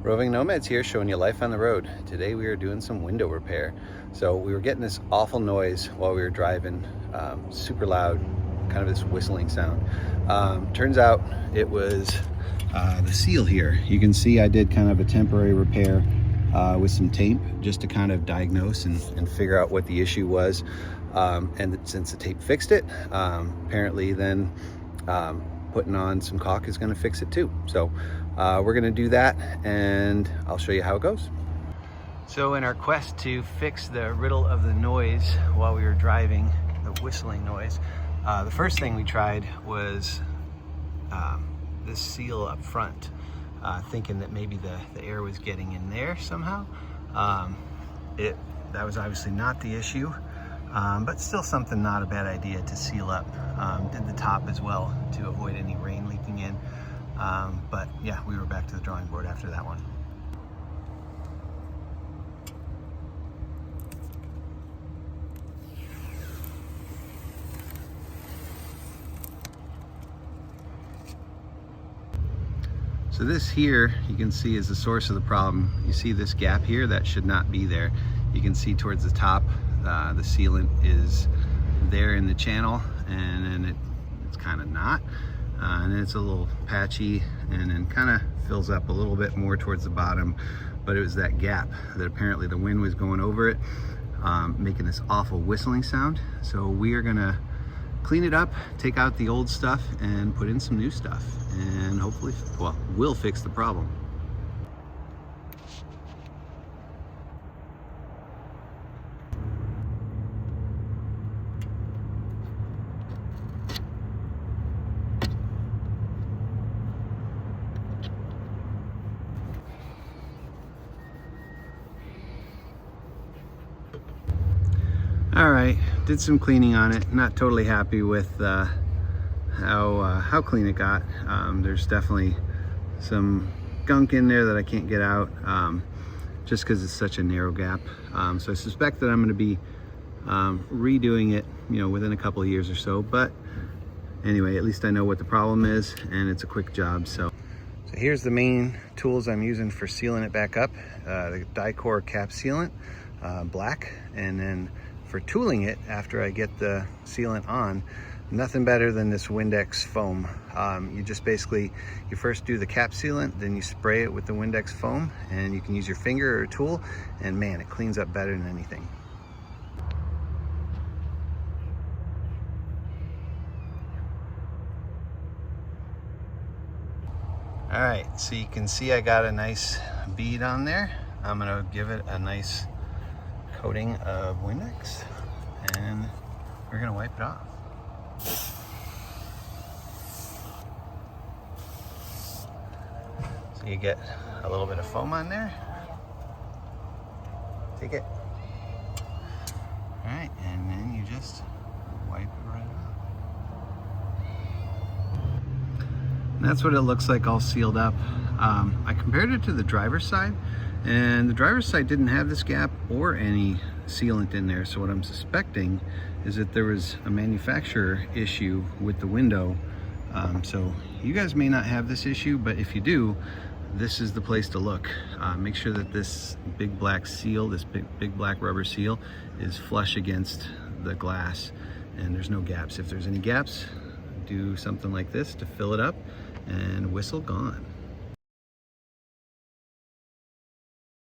Roving Nomads here, showing you life on the road. Today we are doing some window repair. So we were getting this awful noise while we were driving, super loud, kind of this whistling sound. Turns out it was the seal here. You can see I did kind of a temporary repair with some tape just to kind of diagnose and figure out what the issue was. And since the tape fixed it, apparently then putting on some caulk is going to fix it too. So we're going to do that and I'll show you how it goes. So in our quest to fix the riddle of the noise while we were driving, the whistling noise, the first thing we tried was this seal up front, thinking that maybe the air was getting in there somehow. That was obviously not the issue, but still something not a bad idea to seal up. Did the top as well to avoid any rain leaking in. But yeah, we were back to the drawing board after that one. So this here, you can see, is the source of the problem. You see this gap here? That should not be there. You can see towards the top, the sealant is there in the channel, and then it's kind of not. And then it's a little patchy, and then kind of fills up a little bit more towards the bottom. But it was that gap that apparently the wind was going over it, making this awful whistling sound. So we are gonna clean it up, take out the old stuff, and put in some new stuff. And hopefully, well, we'll fix the problem. All right, did some cleaning on it. Not totally happy with how clean it got. There's definitely some gunk in there that I can't get out, just because it's such a narrow gap. So I suspect that I'm going to be redoing it, within a couple of years or so. But anyway, at least I know what the problem is, and it's a quick job. So here's the main tools I'm using for sealing it back up. The Dicor cap sealant, black, and then for tooling it after I get the sealant on, nothing better than this Windex foam. You just basically, you first do the cap sealant, then you spray it with the Windex foam, and you can use your finger or a tool, and man, it cleans up better than anything. All right, so you can see I got a nice bead on there. I'm gonna give it a nice coating of Windex, and we're gonna wipe it off. So you get a little bit of foam on there. Take it. All right, and then you just wipe it right off. And that's what it looks like all sealed up. I compared it to the driver's side, and the driver's side didn't have this gap or any sealant in there. So what I'm suspecting is that there was a manufacturer issue with the window. So you guys may not have this issue, but if you do, this is the place to look. Make sure that this big black seal, this big black rubber seal, is flush against the glass and there's no gaps. If there's any gaps, do something like this to fill it up, and whistle gone.